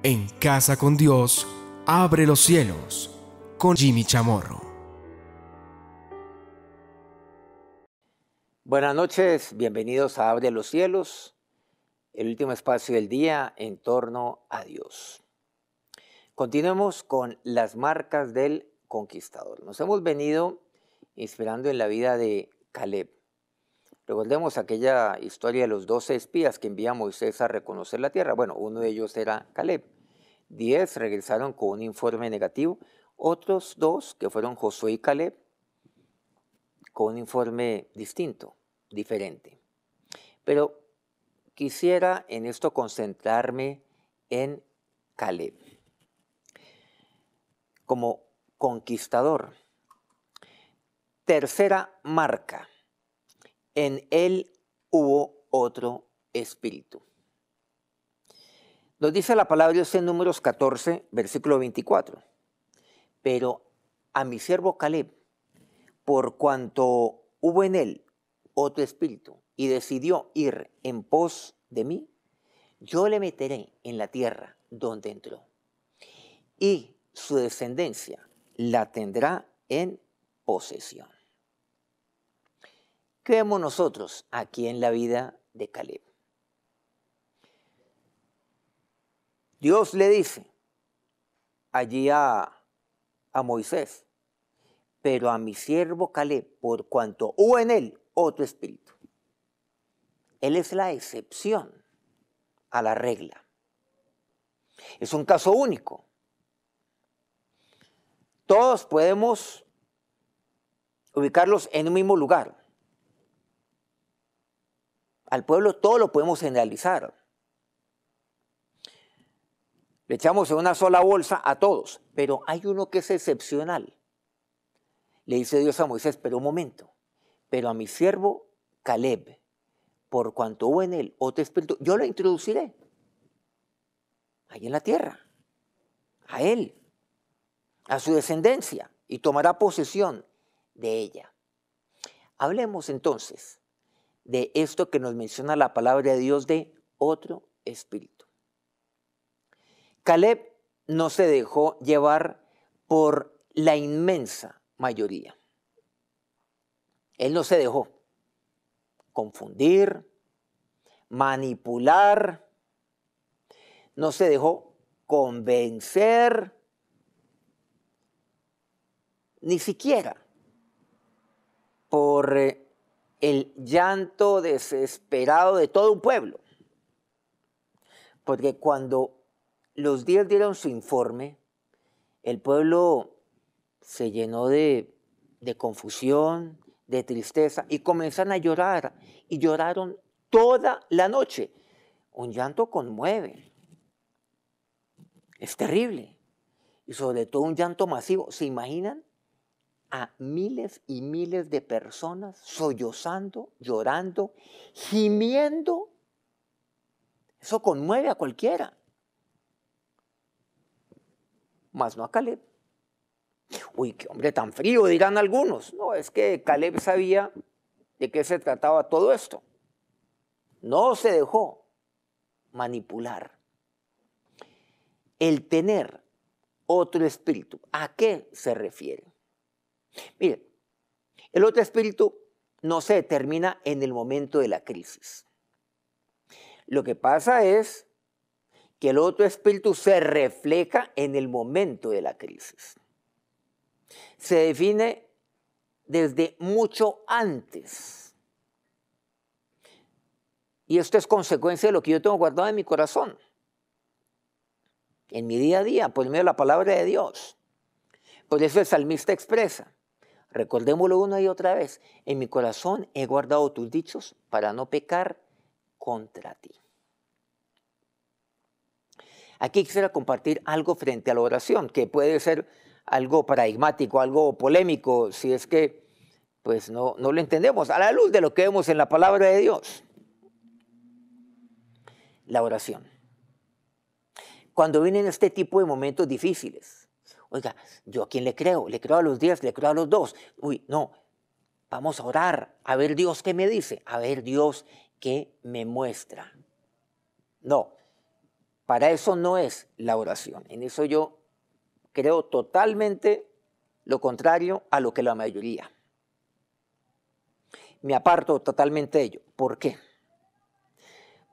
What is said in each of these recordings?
En Casa con Dios, abre los cielos, con Jimmy Chamorro. Buenas noches, bienvenidos a Abre los cielos, el último espacio del día en torno a Dios. Continuemos con las marcas del conquistador. Nos hemos venido inspirando en la vida de Caleb. Recordemos aquella historia de los 12 espías que envía Moisés a reconocer la tierra. Bueno, uno de ellos era Caleb. 10 regresaron con un informe negativo. Otros 2, que fueron Josué y Caleb, con un informe distinto, diferente. Pero quisiera en esto concentrarme en Caleb. Como conquistador. Tercera marca. En él hubo otro espíritu. Nos dice la palabra de Dios en Números 14, versículo 24. Pero a mi siervo Caleb, por cuanto hubo en él otro espíritu y decidió ir en pos de mí, yo le meteré en la tierra donde entró, y su descendencia la tendrá en posesión. ¿Qué vemos nosotros aquí en la vida de Caleb? Dios le dice allí a Moisés, pero a mi siervo Caleb, por cuanto hubo en él otro espíritu. Él es la excepción a la regla. Es un caso único. Todos podemos ubicarlos en un mismo lugar. Al pueblo todo lo podemos generalizar. Le echamos en una sola bolsa a todos, pero hay uno que es excepcional. Le dice Dios a Moisés, pero un momento, pero a mi siervo Caleb, por cuanto hubo en él otro espíritu, yo lo introduciré ahí en la tierra, a él, a su descendencia, y tomará posesión de ella. Hablemos entonces de esto que nos menciona la palabra de Dios de otro espíritu. Caleb no se dejó llevar por la inmensa mayoría. Él no se dejó confundir, manipular, no se dejó convencer, ni siquiera por el llanto desesperado de todo un pueblo. Porque cuando los 10 dieron su informe, el pueblo se llenó de confusión, de tristeza, y comenzaron a llorar, y lloraron toda la noche. Un llanto conmueve, es terrible, y sobre todo un llanto masivo. ¿Se imaginan a miles y miles de personas sollozando, llorando, gimiendo? Eso conmueve a cualquiera, mas no a Caleb. Uy, qué hombre tan frío, dirán algunos. No, es que Caleb sabía de qué se trataba todo esto. No se dejó manipular. El tener otro espíritu, ¿a qué se refiere? Miren, el otro espíritu no se determina en el momento de la crisis. Lo que pasa es que el otro espíritu se refleja en el momento de la crisis. Se define desde mucho antes. Y esto es consecuencia de lo que yo tengo guardado en mi corazón, en mi día a día, por medio de la palabra de Dios. Por eso el salmista expresa, recordémoslo una y otra vez, en mi corazón he guardado tus dichos para no pecar contra ti. Aquí quisiera compartir algo frente a la oración, que puede ser algo paradigmático, algo polémico, si es que pues no lo entendemos a la luz de lo que vemos en la palabra de Dios. La oración. Cuando vienen este tipo de momentos difíciles, oiga, ¿yo a quién le creo? ¿Le creo a los 10? ¿Le creo a los 2? Uy, no, vamos a orar, a ver Dios qué me dice, a ver Dios qué me muestra. No, Para eso no es la oración. En eso yo creo totalmente lo contrario a lo que la mayoría. Me aparto totalmente de ello. ¿Por qué?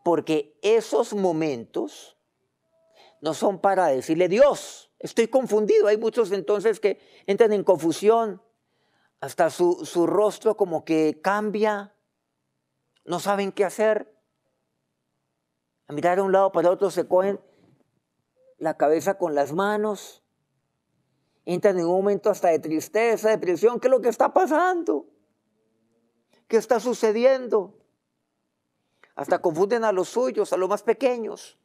Porque esos momentos no son para decirle, Dios, estoy confundido. Hay muchos entonces que entran en confusión, hasta su rostro como que cambia, no saben qué hacer. A mirar de un lado para otro se cogen la cabeza con las manos, entran en un momento hasta de tristeza, depresión. ¿Qué es lo que está pasando? ¿Qué está sucediendo? Hasta confunden a los suyos, a los más pequeños.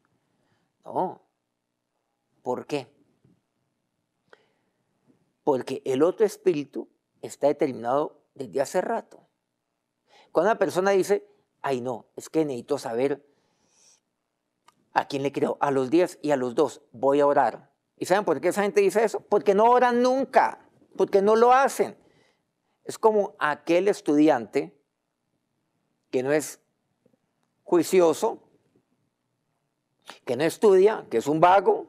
No. ¿Por qué? Porque el otro espíritu está determinado desde hace rato. Cuando una persona dice, ay no, es que necesito saber a quién le creo, a los 10 y a los 2 voy a orar. ¿Y saben por qué esa gente dice eso? Porque no oran nunca, porque no lo hacen. Es como aquel estudiante que no es juicioso, que no estudia, que es un vago,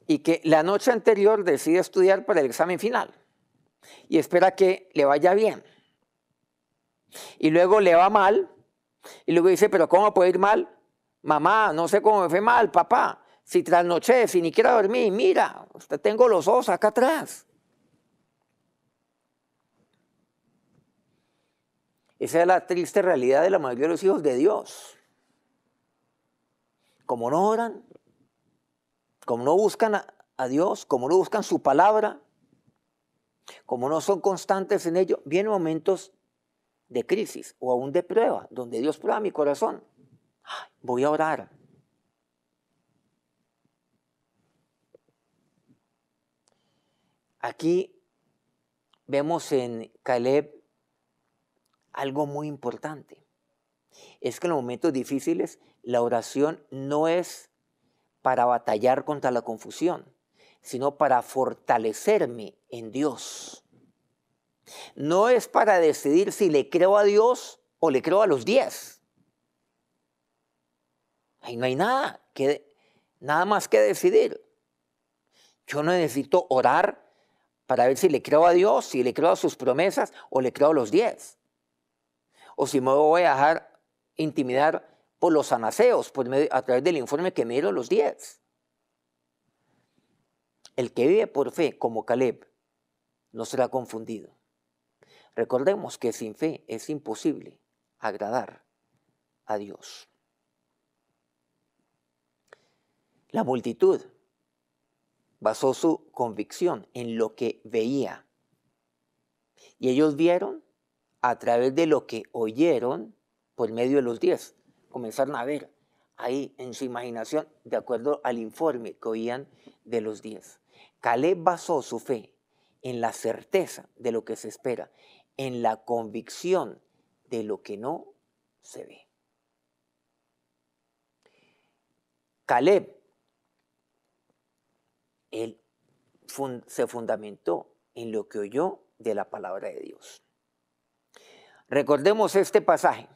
y que la noche anterior decide estudiar para el examen final y espera que le vaya bien. Y luego le va mal, y luego dice, pero ¿cómo puede ir mal? Mamá, no sé cómo me fue mal, papá. Si trasnoché, si ni quiero dormir, mira, hasta tengo los ojos acá atrás. Esa es la triste realidad de la mayoría de los hijos de Dios. Como no oran, como no buscan a Dios, como no buscan su palabra, como no son constantes en ello, vienen momentos de crisis o aún de prueba, donde Dios prueba mi corazón. Voy a orar. Aquí vemos en Caleb algo muy importante. Es que en los momentos difíciles la oración no es para batallar contra la confusión, sino para fortalecerme en Dios. No es para decidir si le creo a Dios o le creo a los 10. Ahí no hay nada más que decidir. Yo no necesito orar para ver si le creo a Dios, si le creo a sus promesas o le creo a los 10. O si me voy a dejar intimidar por los anaseos, a través del informe que me dieron los 10. El que vive por fe como Caleb no será confundido. Recordemos que sin fe es imposible agradar a Dios. La multitud basó su convicción en lo que veía. Y ellos vieron a través de lo que oyeron por medio de los 10. Comenzaron a ver ahí en su imaginación de acuerdo al informe que oían de los 10. Caleb basó su fe en la certeza de lo que se espera, en la convicción de lo que no se ve. Caleb, él se fundamentó en lo que oyó de la palabra de Dios. Recordemos este pasaje.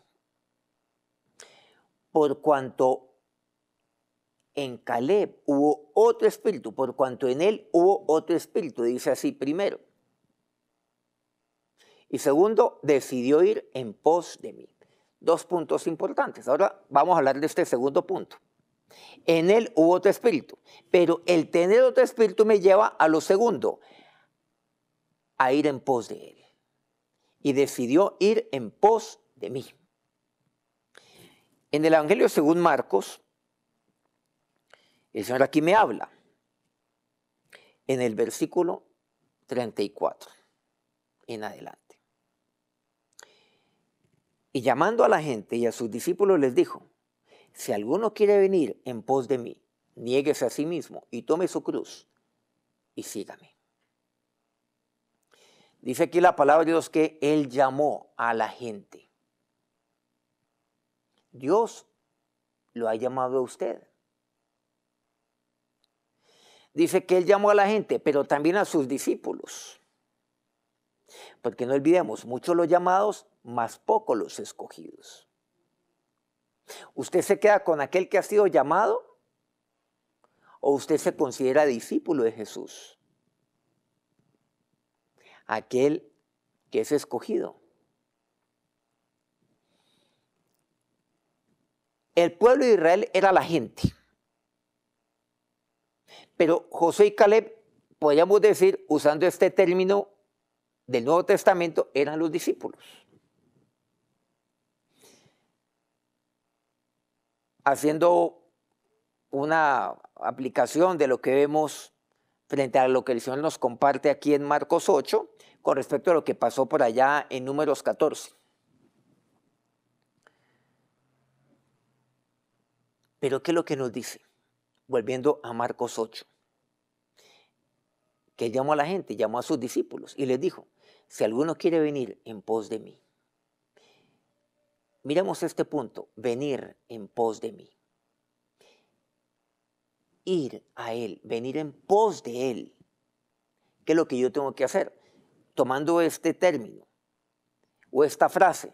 Por cuanto en Caleb hubo otro espíritu, por cuanto en él hubo otro espíritu, dice así primero. Y segundo, decidió ir en pos de mí. 2 puntos importantes. Ahora vamos a hablar de este segundo punto. En él hubo otro espíritu, pero el tener otro espíritu me lleva a lo segundo, a ir en pos de él. Y decidió ir en pos de mí. En el Evangelio según Marcos, el Señor aquí me habla en el versículo 34 en adelante. Y llamando a la gente y a sus discípulos les dijo, si alguno quiere venir en pos de mí, niéguese a sí mismo y tome su cruz y sígame. Dice aquí la palabra de Dios que Él llamó a la gente. Dios lo ha llamado a usted. Dice que Él llamó a la gente, pero también a sus discípulos. Porque no olvidemos, muchos los llamados, más pocos los escogidos. ¿Usted se queda con aquel que ha sido llamado o usted se considera discípulo de Jesús? Aquel que es escogido. El pueblo de Israel era la gente. Pero Josué y Caleb, podríamos decir, usando este término del Nuevo Testamento, eran los discípulos. Haciendo una aplicación de lo que vemos frente a lo que el Señor nos comparte aquí en Marcos 8, con respecto a lo que pasó por allá en Números 14. Pero ¿qué es lo que nos dice? Volviendo a Marcos 8, que llamó a la gente, llamó a sus discípulos y les dijo, si alguno quiere venir en pos de mí. Miremos este punto, venir en pos de mí. Ir a Él, venir en pos de Él. ¿Qué es lo que yo tengo que hacer? Tomando este término o esta frase,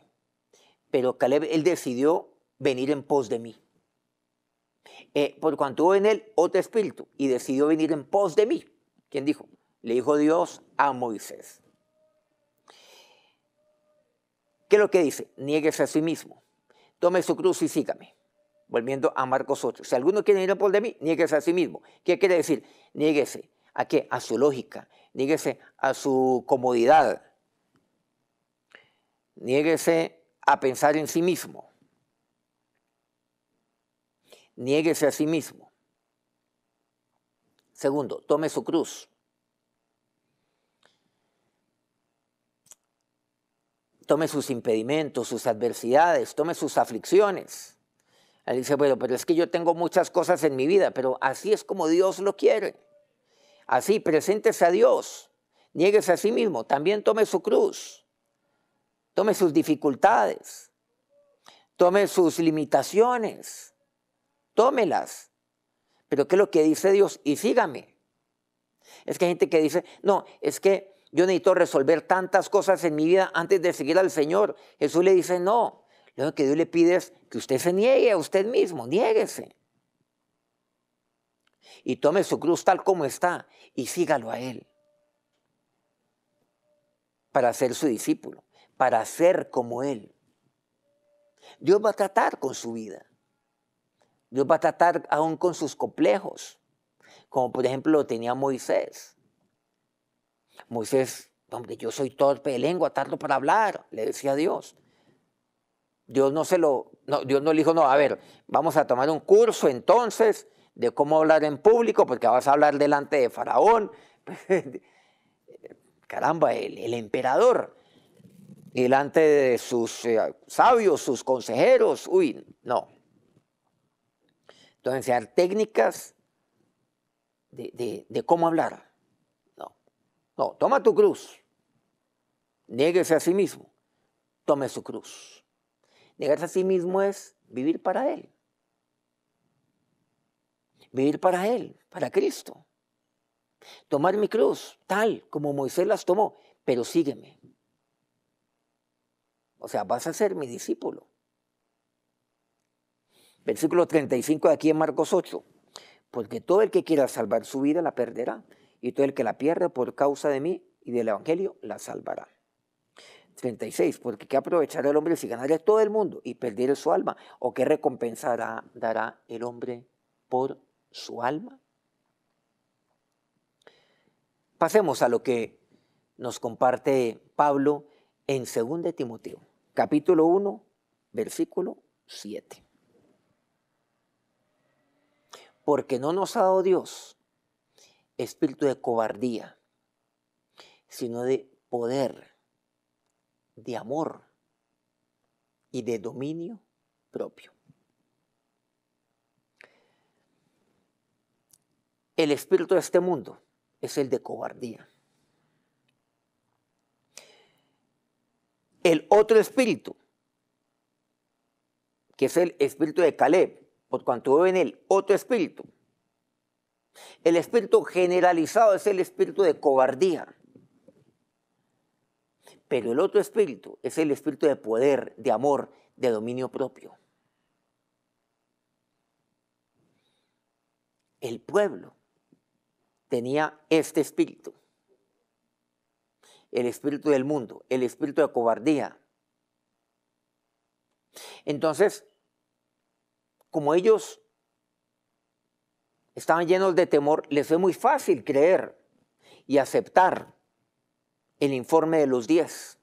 pero Caleb, él decidió venir en pos de mí. Por cuanto hubo en él otro espíritu y decidió venir en pos de mí. ¿Quién dijo? Le dijo Dios a Moisés. ¿Qué es lo que dice? Niéguese a sí mismo, tome su cruz y sígame. Volviendo a Marcos 8. Si alguno quiere venir en pos de mí, niéguese a sí mismo. ¿Qué quiere decir? Niéguese. ¿A qué? A su lógica. Niéguese a su comodidad. Niéguese a pensar en sí mismo. Niéguese a sí mismo. Segundo, tome su cruz. Tome sus impedimentos, sus adversidades, tome sus aflicciones. Él dice, bueno, pero es que yo tengo muchas cosas en mi vida, pero así es como Dios lo quiere. Así, preséntese a Dios, niéguese a sí mismo, también tome su cruz, tome sus dificultades, tome sus limitaciones, tómelas. Pero ¿qué es lo que dice Dios? Y sígame. Es que hay gente que dice, no, es que yo necesito resolver tantas cosas en mi vida antes de seguir al Señor. Jesús le dice, no. Lo que Dios le pide es que usted se niegue a usted mismo, niéguese. Y tome su cruz tal como está y sígalo a Él. Para ser su discípulo, para ser como Él. Dios va a tratar con su vida. Dios va a tratar aún con sus complejos. Como por ejemplo lo tenía Moisés. Moisés, hombre, yo soy torpe de lengua, tardo para hablar, le decía a Dios. Dios no le dijo, no, a ver, vamos a tomar un curso entonces de cómo hablar en público, porque vas a hablar delante de Faraón. Caramba, el emperador, delante de sus sabios, sus consejeros, uy, no. Entonces, enseñar técnicas de cómo hablar. No, toma tu cruz, niéguese a sí mismo, tome su cruz. Negarse a sí mismo es vivir para Él. Vivir para Él, para Cristo. Tomar mi cruz, tal como Moisés las tomó, pero sígueme. O sea, vas a ser mi discípulo. Versículo 35 de aquí en Marcos 8. Porque todo el que quiera salvar su vida la perderá, y todo el que la pierde por causa de mí y del Evangelio la salvará. 36, porque ¿qué aprovechará el hombre si ganara todo el mundo y perdiere su alma? ¿O qué recompensa dará el hombre por su alma? Pasemos a lo que nos comparte Pablo en 2 de Timoteo, capítulo 1, versículo 7. Porque no nos ha dado Dios espíritu de cobardía, sino de poder, de amor y de dominio propio. El espíritu de este mundo es el de cobardía. El otro espíritu, que es el espíritu de Caleb, por cuanto hubo en él otro espíritu. El espíritu generalizado es el espíritu de cobardía. Pero el otro espíritu es el espíritu de poder, de amor, de dominio propio. el pueblo tenía este espíritu, el espíritu del mundo, el espíritu de cobardía. Entonces, como ellos estaban llenos de temor, les fue muy fácil creer y aceptar el informe de los 10,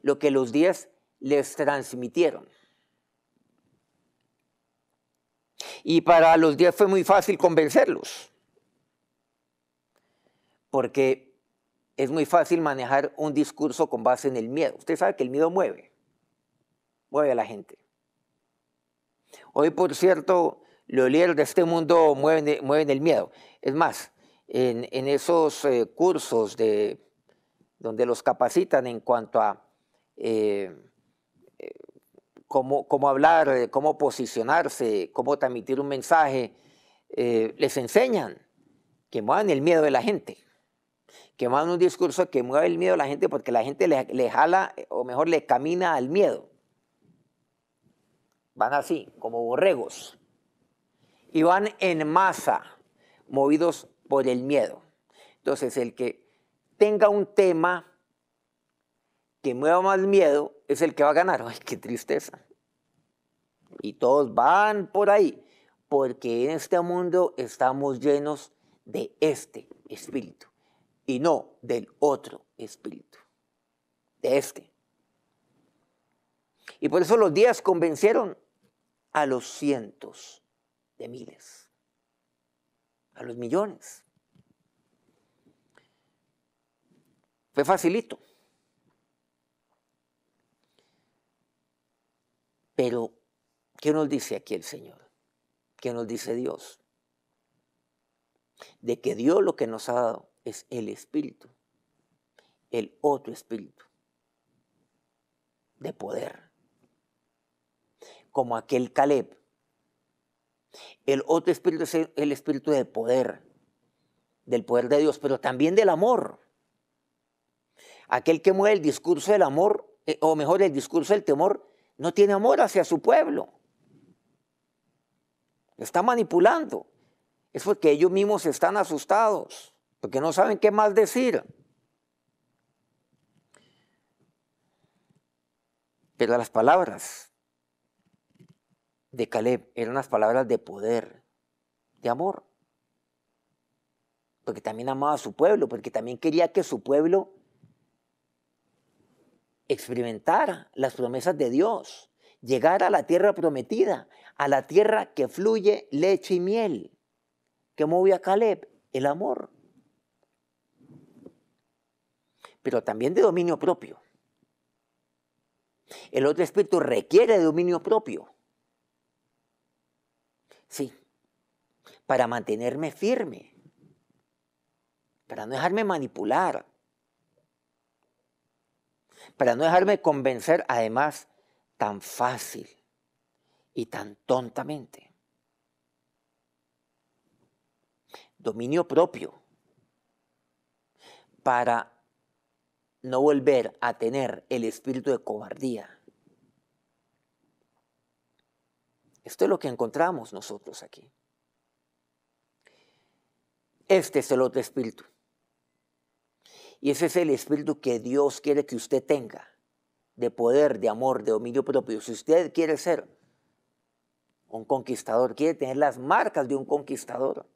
lo que los 10 les transmitieron. Y para los 10 fue muy fácil convencerlos, porque es muy fácil manejar un discurso con base en el miedo. Usted sabe que el miedo mueve a la gente. Hoy, por cierto, los líderes de este mundo mueven el miedo. Es más, en esos cursos donde los capacitan en cuanto a cómo hablar, cómo posicionarse, cómo transmitir un mensaje, les enseñan que muevan el miedo de la gente, que muevan un discurso que mueva el miedo de la gente, porque la gente le jala, o mejor le camina al miedo. Van así, como borregos, y van en masa, movidos por el miedo. Entonces, el que tenga un tema que mueva más miedo es el que va a ganar. ¡Ay, qué tristeza! Y todos van por ahí, porque en este mundo estamos llenos de este espíritu y no del otro espíritu, de este. Y por eso los 10 convencieron a los cientos de miles, a los millones. Fue facilito. Pero, ¿qué nos dice aquí el Señor? ¿Qué nos dice Dios? De que Dios lo que nos ha dado es el espíritu, el otro espíritu de poder. Como aquel Caleb. El otro espíritu es el espíritu de poder, del poder de Dios, pero también del amor. Aquel que mueve el discurso del amor, o mejor el discurso del temor, no tiene amor hacia su pueblo. Está manipulando. Es porque ellos mismos están asustados, porque no saben qué más decir. Pero las palabras de Caleb eran las palabras de poder, de amor. Porque también amaba a su pueblo, porque también quería que su pueblo experimentara las promesas de Dios, llegara a la tierra prometida, a la tierra que fluye leche y miel. ¿Qué movió a Caleb? El amor. Pero también de dominio propio. El otro espíritu requiere de dominio propio. Sí, para mantenerme firme, para no dejarme manipular, para no dejarme convencer, además, tan fácil y tan tontamente. Dominio propio, para no volver a tener el espíritu de cobardía. Esto es lo que encontramos nosotros aquí. Este es el otro espíritu. Y ese es el espíritu que Dios quiere que usted tenga, de poder, de amor, de dominio propio. Si usted quiere ser un conquistador, quiere tener las marcas de un conquistador,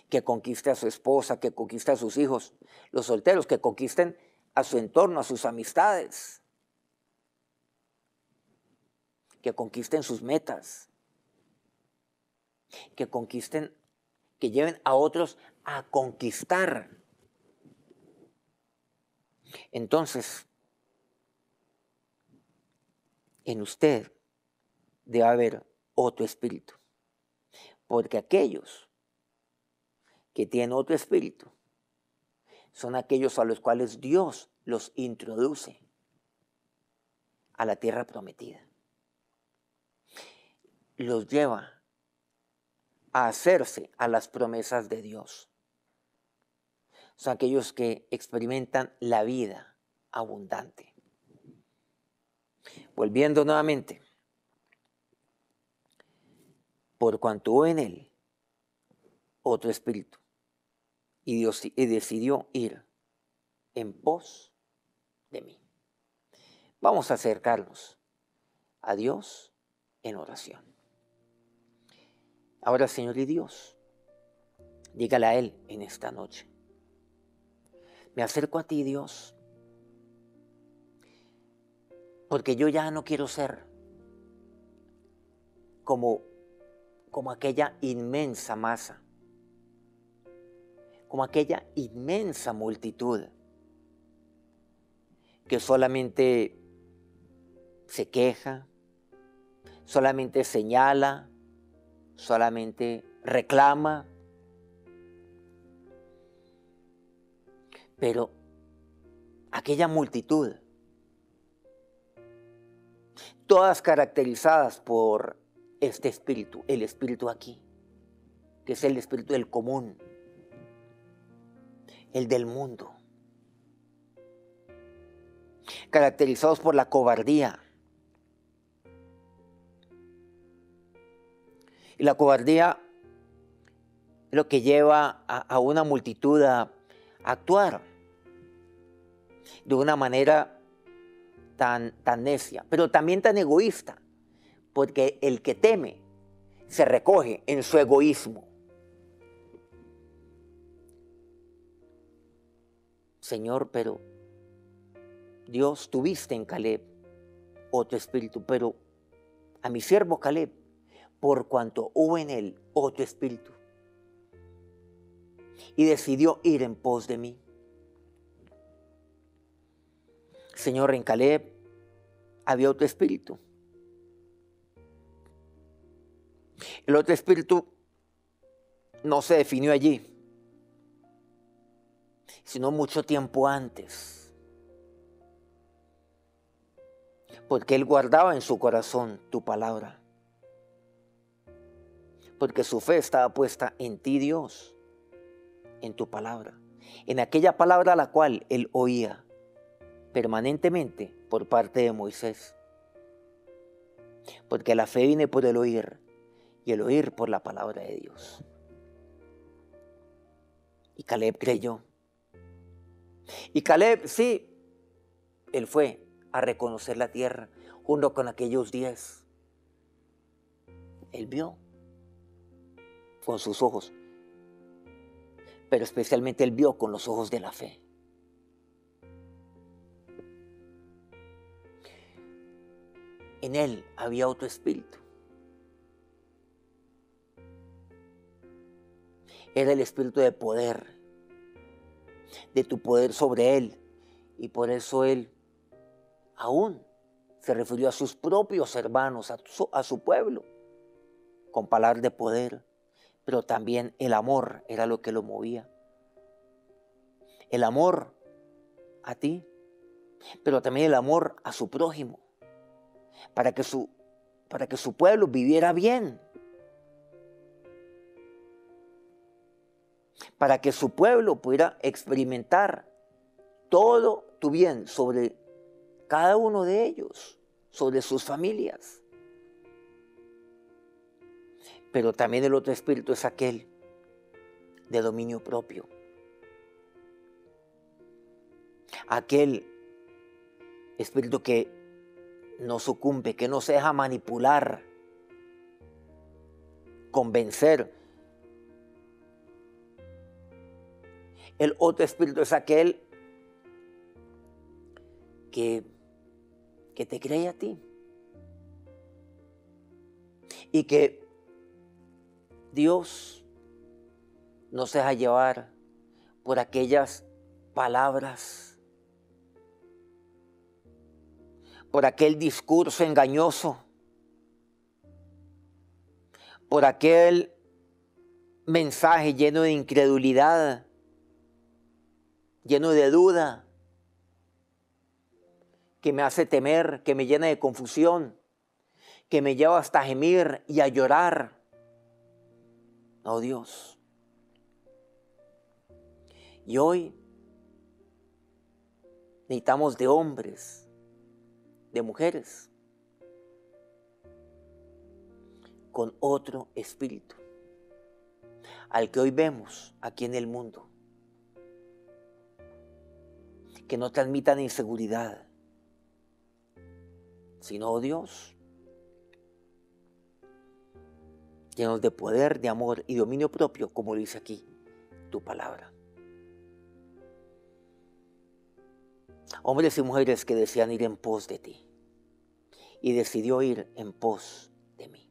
que conquiste a su esposa, que conquiste a sus hijos, los solteros, que conquisten a su entorno, a sus amistades, que conquisten sus metas, que conquisten, que lleven a otros a conquistar. Entonces, en usted debe haber otro espíritu, porque aquellos que tienen otro espíritu son aquellos a los cuales Dios los introduce a la tierra prometida. Los lleva a hacerse a las promesas de Dios. Son aquellos que experimentan la vida abundante. Volviendo nuevamente, por cuanto hubo en él otro espíritu y decidió ir en pos de mí. Vamos a acercarnos a Dios en oración. Ahora, Señor y Dios, dígale a Él en esta noche: me acerco a ti, Dios, porque yo ya no quiero ser como aquella inmensa masa, como aquella inmensa multitud que solamente se queja, solamente señala, solamente reclama. Pero aquella multitud, todas caracterizadas por este espíritu, el espíritu aquí, que es el espíritu del común, el del mundo, caracterizados por la cobardía. Y la cobardía es lo que lleva a una multitud a actuar de una manera tan necia, pero también tan egoísta, porque el que teme se recoge en su egoísmo. Señor, pero Dios, tuviste en Caleb otro espíritu, pero a mi siervo Caleb, por cuanto hubo en él otro espíritu, y decidió ir en pos de mí. Señor, en Caleb había otro espíritu. El otro espíritu no se definió allí, sino mucho tiempo antes, porque él guardaba en su corazón tu palabra, porque su fe estaba puesta en ti, Dios, en tu palabra, en aquella palabra a la cual él oía permanentemente por parte de Moisés, porque la fe viene por el oír y el oír por la palabra de Dios. Y Caleb creyó. Y Caleb, sí, él fue a reconocer la tierra junto con aquellos 10. Él vio con sus ojos, pero especialmente él vio con los ojos de la fe. En él había otro espíritu. Era el espíritu de poder, de tu poder sobre él. Y por eso él aún se refirió a sus propios hermanos, a su pueblo, con palabras de poder. Pero también el amor era lo que lo movía. El amor a ti, pero también el amor a su prójimo, para que su pueblo viviera bien, para que su pueblo pudiera experimentar todo tu bien sobre cada uno de ellos, sobre sus familias. Pero también el otro espíritu es aquel de dominio propio, aquel espíritu que no sucumbe, que no se deja manipular, convencer. El otro espíritu es aquel que te cree a ti y que Dios no se deja llevar por aquellas palabras, por aquel discurso engañoso, por aquel mensaje lleno de incredulidad, lleno de duda, que me hace temer, que me llena de confusión, que me lleva hasta a gemir y a llorar. No, Dios. Y hoy necesitamos de hombres, de mujeres, con otro espíritu, al que hoy vemos aquí en el mundo, que no transmitan inseguridad, sino, oh Dios, llenos de poder, de amor y dominio propio, como lo dice aquí tu palabra. Hombres y mujeres que desean ir en pos de ti, y decidió ir en pos de mí.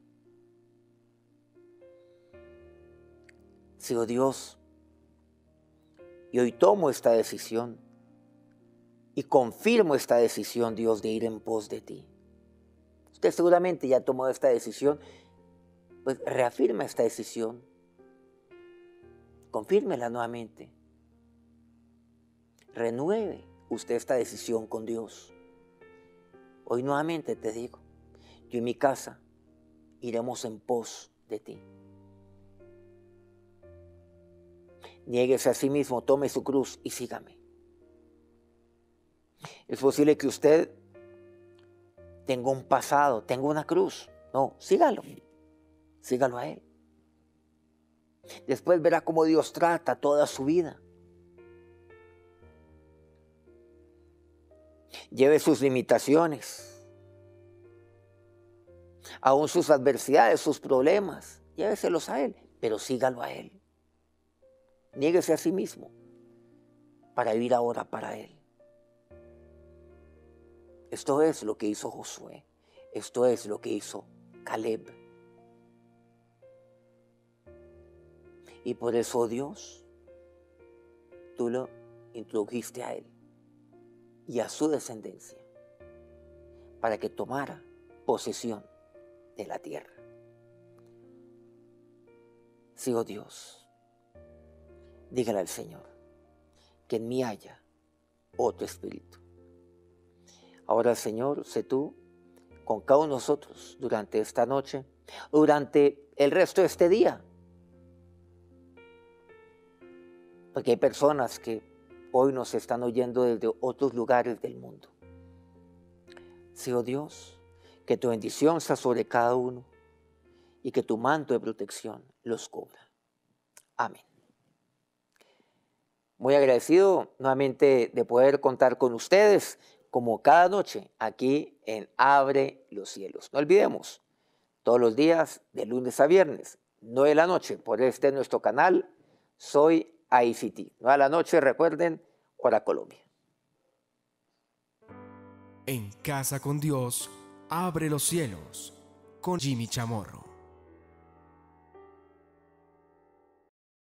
Sí, oh Dios, y hoy tomo esta decisión y confirmo esta decisión, Dios, de ir en pos de ti. Usted seguramente ya tomó esta decisión, pues reafirma esta decisión, confírmela nuevamente, renueve usted esta decisión con Dios. Hoy nuevamente te digo, yo y mi casa iremos en pos de ti. Niéguese a sí mismo, tome su cruz y sígame. Es posible que usted tenga un pasado, tenga una cruz. No, sígalo a Él. Después verá cómo Dios trata toda su vida. Lleve sus limitaciones, aún sus adversidades, sus problemas, lléveselos a Él, pero sígalo a Él. Niéguese a sí mismo para vivir ahora para Él. Esto es lo que hizo Josué, esto es lo que hizo Caleb. Y por eso, Dios, tú lo introdujiste a Él y a su descendencia para que tomara posesión de la tierra. Sí, oh Dios, dígale al Señor que en mí haya otro espíritu. Ahora, Señor, sé tú con cada uno de nosotros durante esta noche, durante el resto de este día. Porque hay personas que hoy nos están oyendo desde otros lugares del mundo. Sí, oh Dios, que tu bendición sea sobre cada uno y que tu manto de protección los cubra. Amén. Muy agradecido nuevamente de poder contar con ustedes como cada noche aquí en Abre los Cielos. No olvidemos, todos los días de lunes a viernes, 9 de la noche, por nuestro canal, Soy ICT. 9 de la noche, recuerden, hora Colombia. En Casa con Dios, Abre los Cielos, con Jimmy Chamorro.